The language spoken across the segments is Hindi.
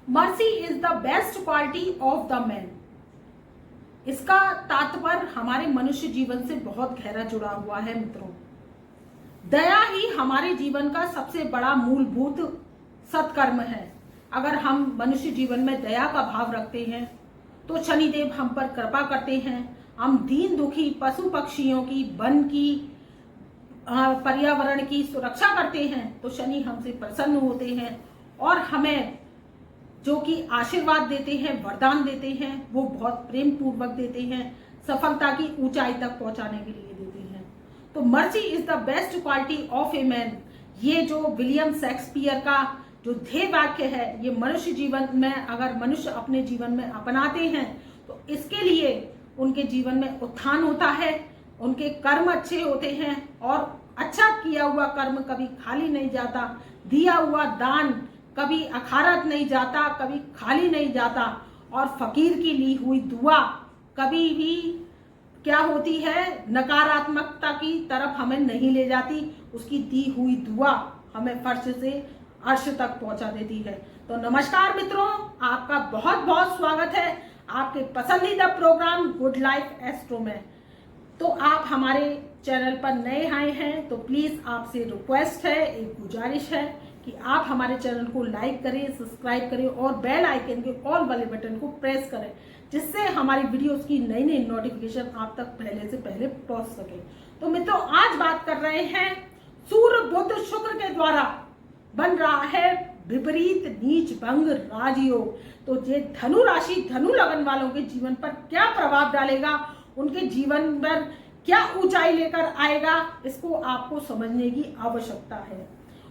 Mercy is the best quality of the man. इसका तात्पर्य हमारे मनुष्य जीवन से बहुत गहरा जुड़ा हुआ है मित्रों। दया ही हमारे जीवन का सबसे बड़ा मूलभूत सत्कर्म है। अगर हम मनुष्य जीवन में दया का भाव रखते हैं तो शनिदेव हम पर कृपा करते हैं। हम दीन दुखी पशु पक्षियों की, वन की, पर्यावरण की सुरक्षा करते हैं तो शनि हमसे प्रसन्न होते हैं और हमें जो कि आशीर्वाद देते हैं, वरदान देते हैं, वो बहुत प्रेम पूर्वक देते हैं, सफलता की ऊंचाई तक पहुंचाने के लिए देते हैं। तो mercy is the best quality of a man, ये जो विलियम शेक्सपियर का जो ध्येय वाक्य है, ये मनुष्य जीवन में अगर मनुष्य अपने जीवन में अपनाते हैं तो इसके लिए उनके जीवन में उत्थान होता है, उनके कर्म अच्छे होते हैं और अच्छा किया हुआ कर्म कभी खाली नहीं जाता, दिया हुआ दान कभी अखारत नहीं जाता, कभी खाली नहीं जाता और फकीर की ली हुई दुआ कभी भी क्या होती है, नकारात्मकता की तरफ हमें नहीं ले जाती। उसकी दी हुई दुआ हमें फर्श से अर्श तक पहुंचा देती है। तो नमस्कार मित्रों, आपका बहुत बहुत स्वागत है आपके पसंदीदा प्रोग्राम गुड लाइफ एस्ट्रो में। तो आप हमारे चैनल पर नए आए हैं तो प्लीज आपसे रिक्वेस्ट है, एक गुजारिश है कि आप हमारे चैनल को लाइक करें, सब्सक्राइब करें और बेल आइकन के ऑल वाले बटन को प्रेस करें, जिससे हमारी वीडियोस की नई नई नोटिफिकेशन आप तक पहले से पहले पहुंच सके। तो मित्रों, आज बात कर रहे हैं सूर्य बुध शुक्र के द्वारा बन रहा है विपरीत नीच भंग राजयोग। तो ये धनु राशि, धनु लगन वालों के जीवन पर क्या प्रभाव डालेगा, उनके जीवन पर क्या ऊंचाई लेकर आएगा, इसको आपको समझने की आवश्यकता है।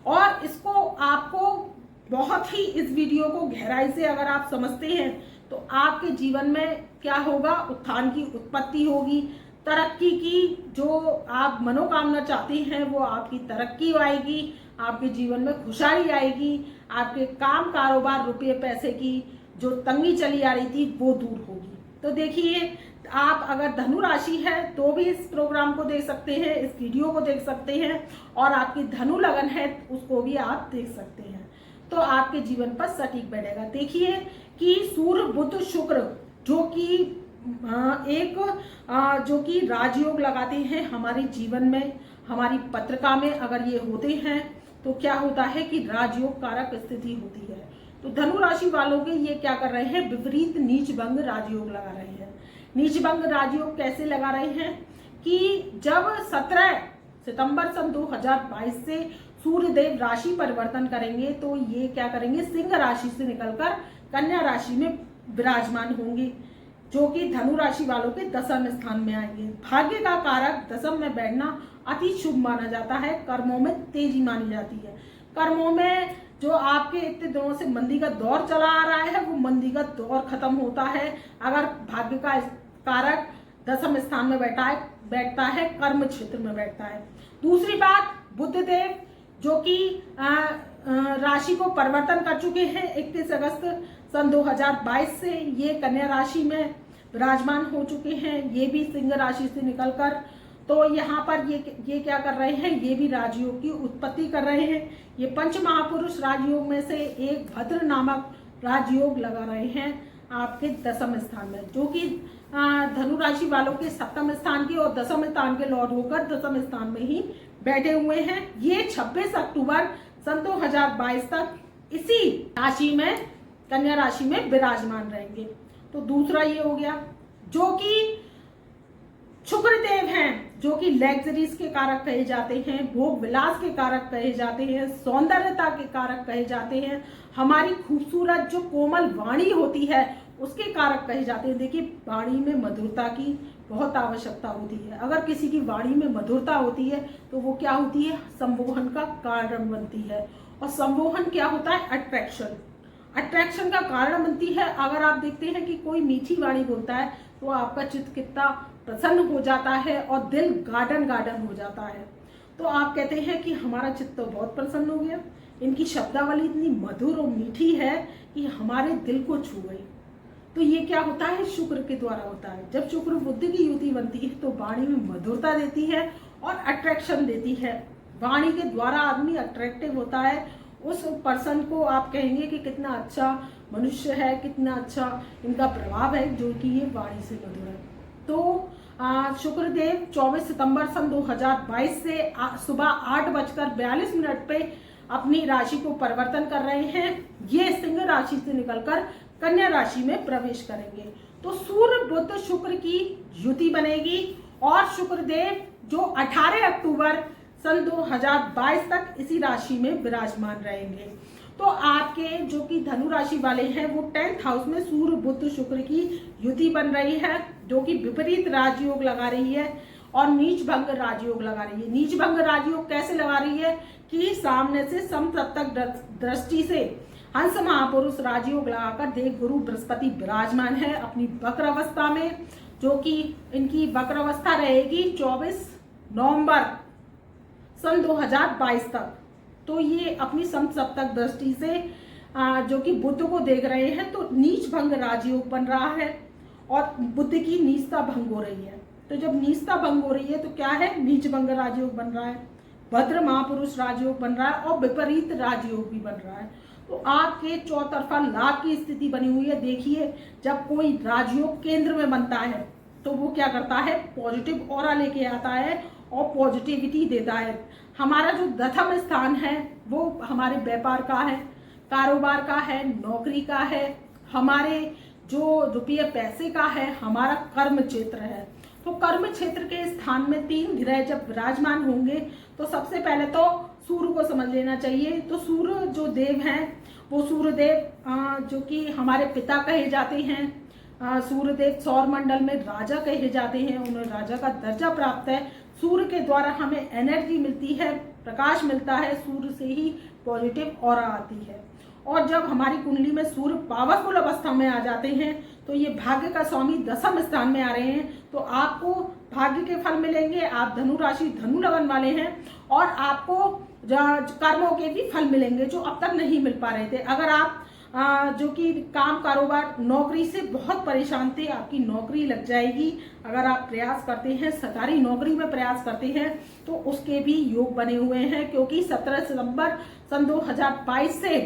और इसको आपको बहुत ही, इस वीडियो को गहराई से अगर आप समझते हैं तो आपके जीवन में क्या होगा, उत्थान की उत्पत्ति होगी, तरक्की की जो आप मनोकामना चाहते हैं वो आपकी तरक्की आएगी, आपके जीवन में खुशहाली आएगी, आपके काम कारोबार रुपये पैसे की जो तंगी चली आ रही थी वो दूर होगी। तो देखिए, आप अगर धनु राशि है तो भी इस प्रोग्राम को देख सकते हैं, इस वीडियो को देख सकते हैं, और आपकी धनु लगन है उसको भी आप देख सकते हैं, तो आपके जीवन पर सटीक बैठेगा। देखिए कि सूर्य बुध शुक्र जो कि जो कि राजयोग लगाते हैं हमारे जीवन में, हमारी पत्रिका में अगर ये होते हैं तो क्या होता है कि राजयोग कारक स्थिति होती है। तो धनु राशि वालों के ये क्या कर रहे हैं, विपरीत नीच भंग राजयोग लगा रहे हैं। नीच भंग राजयोग कैसे लगा रहे हैं कि जब 17 सितंबर सन 2022 से सूर्यदेव राशि परिवर्तन करेंगे तो ये क्या करेंगे, सिंह राशि से निकलकर कन्या राशि में विराजमान होंगे, जो कि धनु राशि वालों के दसम स्थान में आएंगे। भाग्य का कारक दसम में बैठना अति शुभ माना जाता है, कर्मों में तेजी मानी जाती है। कर्मों में जो आपके इतने दिनों से मंदी का दौर चला आ रहा है वो मंदी का दौर खत्म होता है अगर भाग्य का कारक दसम स्थान में बैठता है, कर्म क्षेत्र में बैठता है। दूसरी बात, बुध देव जो कि राशि को परिवर्तन कर चुके हैं 31 अगस्त सन 2022 से, ये कन्या राशि में विराजमान हो चुके हैं, ये भी सिंह राशि से निकलकर। तो यहाँ पर ये क्या कर रहे हैं, ये भी राजयोग की उत्पत्ति कर रहे हैं। ये पंच महापुरुष राजयोग में से एक भद्र नामक राजयोग लगा रहे हैं आपके दसम स्थान में, जो कि धनु राशि वालों के सप्तम स्थान के और दसम स्थान के लॉर्ड होकर दसम स्थान में ही बैठे हुए हैं। ये 26 अक्टूबर सन 2022 तक इसी राशि में, कन्या राशि में विराजमान रहेंगे। तो दूसरा ये हो गया, जो कि शुक्रदेव हैं, जो कि लग्जरीज के कारक कहे जाते हैं, भोग विलास के कारक कहे जाते हैं, सौंदर्यता के कारक कहे जाते हैं, हमारी खूबसूरत जो कोमल वाणी होती है उसके कारक कहे जाते हैं। देखिए, वाणी में मधुरता की बहुत आवश्यकता होती है। अगर किसी की वाणी में मधुरता होती है तो वो क्या होती है, संमोहन का कारण बनती है। और संमोहन क्या होता है, अट्रैक्शन, अट्रैक्शन का कारण बनती है। अगर आप देखते हैं कि कोई मीठी वाणी बोलता है तो आपका चित्त कितना प्रसन्न हो जाता है और दिल गार्डन गार्डन हो जाता है। तो आप कहते हैं कि हमारा चित्त तो बहुत प्रसन्न हो गया, इनकी शब्दावली इतनी मधुर और मीठी है कि हमारे दिल को छू गई। तो ये क्या होता है, शुक्र के द्वारा होता है। जब शुक्र बुध की युति बनती है तो वाणी में मधुरता देती है और अट्रैक्शन देती है। वाणी के द्वारा आदमी अट्रैक्टिव होता है, उस पर्सन को आप कहेंगे कि कितना अच्छा मनुष्य है, कितना अच्छा इनका प्रभाव है, जो कि ये वाणी से मधुर है। तो शुक्रदेव 24 सितंबर सन 2022 से सुबह 8:42 पे अपनी राशि को परिवर्तन कर रहे हैं। ये सिंह राशि से निकलकर कन्या राशि में प्रवेश करेंगे। तो सूर्य बुध शुक्र की युति बनेगी और शुक्रदेव जो 18 अक्टूबर सन 2022 तक इसी राशि में विराजमान रहेंगे। तो आपके जो कि धनु राशि वाले हैं वो 10th हाउस में सूर्य बुध शुक्र की युति बन रही है, जो कि विपरीत राजयोग लगा रही है और नीच भंग राजयोग लगा रही है। नीच भंग राजयोग कैसे लगा रही है कि सामने से समसप्तक दृष्टि से हंस महापुरुष राजयोग लगाकर देव गुरु बृहस्पति विराजमान है अपनी वक्र अवस्था में, जो कि इनकी वक्र अवस्था रहेगी 24 नवंबर सन 2022 तक। तो ये अपनी समसप्तक दृष्टि से जो कि बुध को देख रहे हैं, तो नीच भंग राजयोग बन रहा है और बुध की नीचता भंग हो रही है। तो जब नीचता भंग हो रही है तो क्या है, नीच भंग राजयोग बन रहा है, भद्र महापुरुष राजयोग बन रहा है और विपरीत राजयोग भी बन रहा है। तो आपके चौतरफा लाभ की स्थिति बनी हुई है। देखिए, जब कोई राजयोग केंद्र में बनता है तो वो क्या करता है, पॉजिटिव ऑरा लेके आता है और पॉजिटिविटी देता है। हमारा जो दशम स्थान है वो हमारे व्यापार का है, कारोबार का है, नौकरी का है, हमारे जो रुपये पैसे का है, हमारा कर्म क्षेत्र है। तो कर्म क्षेत्र के स्थान में 3 ग्रह जब विराजमान होंगे तो सबसे पहले तो सूर्य को समझ लेना चाहिए। तो सूर्य जो देव हैं वो सूर्यदेव जो कि हमारे पिता कहे जाते हैं, सूर्यदेव सौर मंडल में राजा कहे जाते हैं, उन्हें राजा का दर्जा प्राप्त है। सूर्य के द्वारा हमें एनर्जी मिलती है, प्रकाश मिलता है, सूर्य से ही पॉजिटिव ऑरा आती है। और जब हमारी कुंडली में सूर्य पावरफुल अवस्था में आ जाते हैं तो ये भाग्य का स्वामी दशम स्थान में आ रहे हैं, तो आपको भाग्य के फल मिलेंगे। आप धनु राशि धनु लगन वाले हैं और आपको कर्मों के भी फल मिलेंगे जो अब तक नहीं मिल पा रहे थे। अगर आप जो कि काम कारोबार नौकरी से बहुत परेशान थे, आपकी नौकरी लग जाएगी। अगर आप प्रयास करते हैं, सरकारी नौकरी में प्रयास करते हैं तो उसके भी योग बने हुए हैं, क्योंकि 17 सितंबर सन 2022 से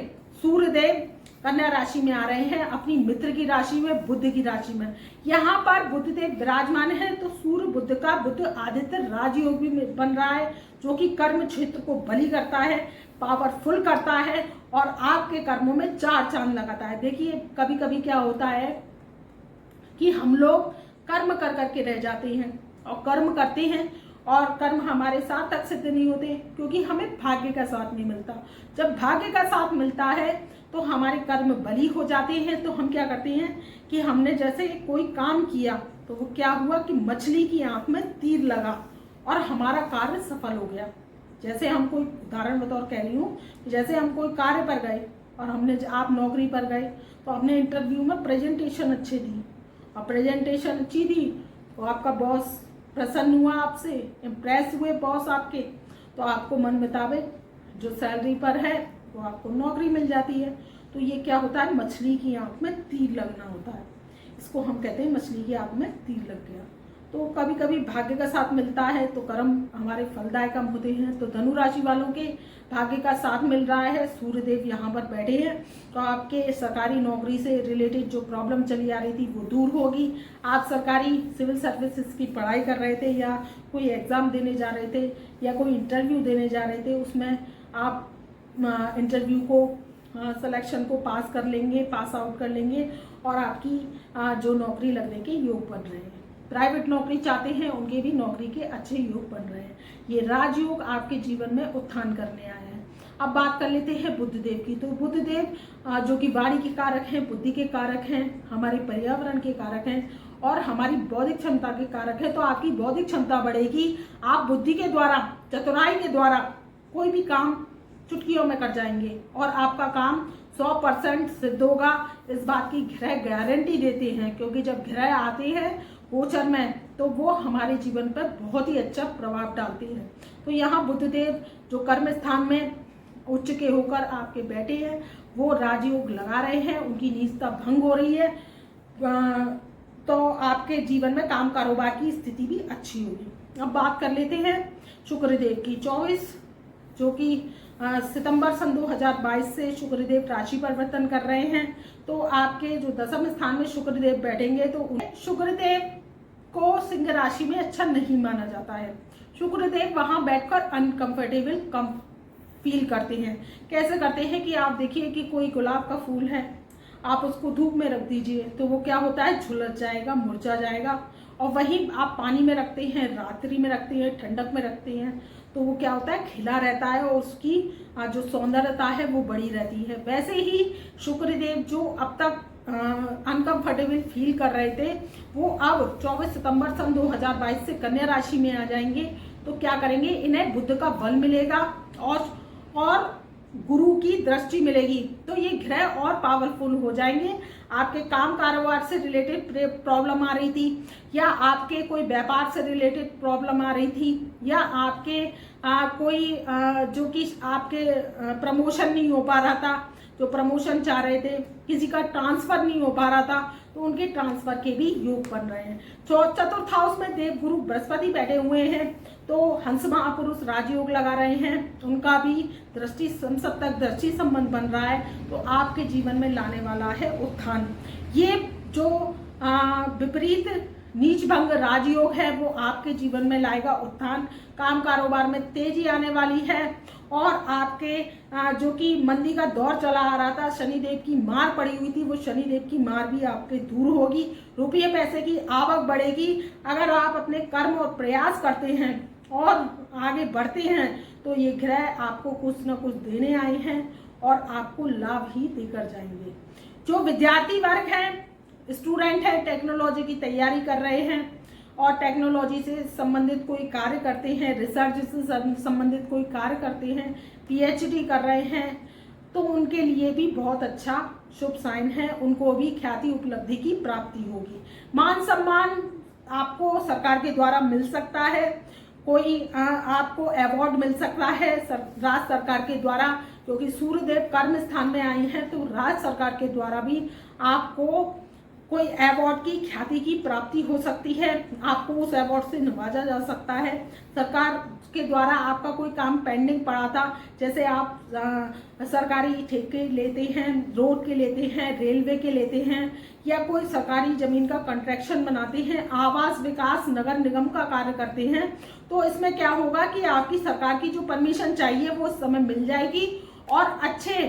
सूर्यदेव कन्या राशि में आ रहे हैं अपनी मित्र की राशि में, बुध की राशि में। यहाँ पर बुधदेव विराजमान है तो सूर्य बुध का बुध आदित्य राजयोग भी बन रहा है, जो कि कर्म क्षेत्र को बली करता है, पावरफुल करता है और आपके कर्मों में 4 चांद लगाता है। देखिए, कभी कभी क्या होता है कि हम लोग कर्म कर करके रह जाते हैं और कर्म करते हैं और कर्म हमारे साथ तक सिद्ध नहीं होते, क्योंकि हमें भाग्य का साथ नहीं मिलता। जब भाग्य का साथ मिलता है तो हमारे कर्म बली हो जाते हैं। तो हम क्या करते हैं कि हमने जैसे कोई काम किया तो वो क्या हुआ कि मछली की आंख में तीर लगा और हमारा कार्य सफल हो गया। जैसे हम कोई उदाहरण बतौर कह रही हूँ, जैसे हम कोई कार्य पर गए और हमने, आप नौकरी पर गए तो आपने इंटरव्यू में प्रेजेंटेशन अच्छी दी और प्रेजेंटेशन अच्छी दी तो आपका बॉस प्रसन्न हुआ आपसे, इम्प्रेस हुए बॉस आपके, तो आपको मन मुताबिक जो सैलरी पर है वो आपको नौकरी मिल जाती है। तो ये क्या होता है, मछली की आंख में तीर लगना होता है। इसको हम कहते हैं मछली की आंख में तीर लग गया। तो कभी कभी भाग्य का साथ मिलता है तो कर्म हमारे फलदायक होते हैं। तो धनु राशि वालों के भाग्य का साथ मिल रहा है, सूर्यदेव यहाँ पर बैठे हैं तो आपके सरकारी नौकरी से रिलेटेड जो प्रॉब्लम चली आ रही थी वो दूर होगी। आप सरकारी सिविल सर्विसेज की पढ़ाई कर रहे थे या कोई एग्ज़ाम देने जा रहे थे या कोई इंटरव्यू देने जा रहे थे, उसमें आप इंटरव्यू को सिलेक्शन को पास कर लेंगे, पास आउट कर लेंगे और आपकी जो नौकरी लगने के योग बन रहे हैं। प्राइवेट नौकरी चाहते हैं उनके भी नौकरी के अच्छे योग बन रहे हैं। ये राजयोग आपके जीवन में उत्थान करने आए हैं। अब बात कर लेते हैं बुधदेव की। तो बुधदेव जो कि वाणी के कारक हैं, बुद्धि के कारक हैं, हमारे पर्यावरण के कारक हैं और हमारी बौद्धिक क्षमता के कारक है। तो आपकी बौद्धिक क्षमता बढ़ेगी, आप बुद्धि के द्वारा, चतुराई के द्वारा कोई भी काम चुटकियों में कर जाएंगे और आपका काम 100% सिद्ध होगा। इस बात की ग्रह गारंटी देते हैं, क्योंकि जब ग्रह आते हैं गोचर में तो वो हमारे जीवन पर बहुत ही अच्छा प्रभाव डालते हैं। तो यहाँ बुधदेव जो कर्म स्थान में उच्च के होकर आपके बैठे हैं वो राजयोग लगा रहे हैं, उनकी नीचता भंग हो रही है, तो आपके जीवन में काम कारोबार की स्थिति भी अच्छी होगी। अब बात कर लेते हैं शुक्रदेव की। 24 जो कि सितंबर सन 2022 से शुक्रदेव राशि परिवर्तन कर रहे हैं। तो आपके जो दसम स्थान में शुक्रदेव बैठेंगे तो शुक्रदेव को सिंह राशि में अच्छा नहीं माना जाता है। शुक्रदेव वहां बैठकर अनकंफर्टेबल कम फील करते हैं। कैसे करते हैं कि आप देखिए कि कोई गुलाब का फूल है, आप उसको धूप में रख दीजिए तो वो क्या होता है, झुलस जाएगा, मुरझा जाएगा। और वहीं आप पानी में रखते हैं, रात्रि में रखते हैं, ठंडक में रखते हैं तो वो क्या होता है, खिला रहता है और उसकी जो सौंदर्यता है वो बड़ी रहती है। वैसे ही शुक्रदेव जो अब तक अनकंफर्टेबल फील कर रहे थे वो अब 24 सितंबर सन 2022 से कन्या राशि में आ जाएंगे। तो क्या करेंगे, इन्हें बुध का बल मिलेगा और गुरु की दृष्टि मिलेगी। तो ये ग्रह और पावरफुल हो जाएंगे। आपके काम कारोबार से रिलेटेड प्रॉब्लम आ रही थी, या आपके कोई व्यापार से रिलेटेड प्रॉब्लम आ रही थी, या आपके कोई जो कि आपके प्रमोशन नहीं हो पा रहा था, जो प्रमोशन चाह रहे थे, किसी का ट्रांसफर नहीं हो पा रहा था तो उनके ट्रांसफर के भी योग बन रहे हैं। चतुर्थ हाउस में देव गुरु बृहस्पति बैठे हुए हैं तो हंस महापुरुष राजयोग लगा रहे हैं, उनका भी दृष्टि सप्तक दृष्टि संबंध बन रहा है। तो आपके जीवन में लाने वाला है उत्थान। ये जो विपरीत नीच भंग राजयोग है वो आपके जीवन में लाएगा उत्थान। काम कारोबार में तेजी आने वाली है और आपके जो कि मंदी का दौर चला आ रहा था, शनिदेव की मार पड़ी हुई थी, वो शनिदेव की मार भी आपके दूर होगी। रुपये पैसे की आवक बढ़ेगी। अगर आप अपने कर्म और प्रयास करते हैं और आगे बढ़ते हैं तो ये ग्रह आपको कुछ न कुछ देने आए हैं और आपको लाभ ही देकर जाएंगे। जो विद्यार्थी वर्ग है, स्टूडेंट है, टेक्नोलॉजी की तैयारी कर रहे हैं और टेक्नोलॉजी से संबंधित कोई कार्य करते हैं, रिसर्च से संबंधित कोई कार्य करते हैं, पीएचडी कर रहे हैं, तो उनके लिए भी बहुत अच्छा शुभ साइन है। उनको भी ख्याति उपलब्धि की प्राप्ति होगी। मान सम्मान आपको सरकार के द्वारा मिल सकता है, कोई आपको अवार्ड मिल सकता है राज्य सरकार के द्वारा, क्योंकि सूर्यदेव कर्म स्थान में आई हैं तो राज्य सरकार के द्वारा भी आपको कोई अवार्ड की ख्याति की प्राप्ति हो सकती है। आपको उस अवार्ड से नवाजा जा सकता है। सरकार के द्वारा आपका कोई काम पेंडिंग पड़ा था, जैसे आप सरकारी ठेके लेते हैं, रोड के लेते हैं, रेलवे के लेते हैं, या कोई सरकारी जमीन का कंट्रैक्शन बनाते हैं, आवास विकास नगर निगम का कार्य करते हैं, तो इसमें क्या होगा कि आपकी सरकार की जो परमिशन चाहिए वो उस समय मिल जाएगी और अच्छे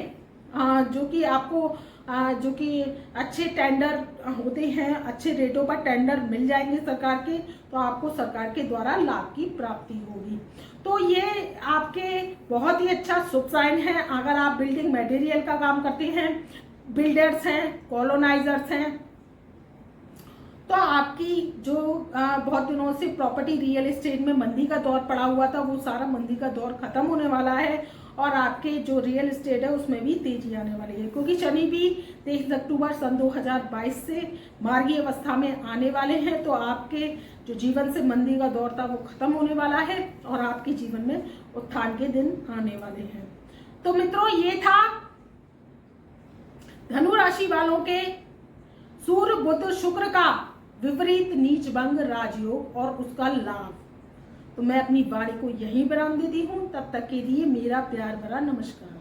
जो कि आपको जो कि अच्छे टेंडर होते हैं, अच्छे रेटों पर टेंडर मिल जाएंगे सरकार के, तो आपको सरकार के द्वारा लाभ की प्राप्ति होगी। तो ये आपके बहुत ही अच्छा शुभ साइन है। अगर आप बिल्डिंग मटेरियल का काम करते हैं, बिल्डर्स हैं, कॉलोनाइजर्स हैं, तो आपकी जो बहुत दिनों से प्रॉपर्टी रियल एस्टेट में मंदी का दौर पड़ा हुआ था वो सारा मंदी का दौर खत्म होने वाला है और आपके जो रियल एस्टेट है उसमें भी तेजी आने वाली है, क्योंकि शनि भी 23 अक्टूबर सन 2022 से मार्गी अवस्था में आने वाले हैं। तो आपके जो जीवन से मंदी का दौर था वो खत्म होने वाला है और आपके जीवन में उत्थान के दिन आने वाले हैं। तो मित्रों, ये था धनु राशि वालों के सूर्य बुध शुक्र का विपरीत नीच भंग राजयोग और उसका लाभ। तो मैं अपनी वाणी को यहीं विराम देती हूँ। तब तक के लिए मेरा प्यार भरा नमस्कार।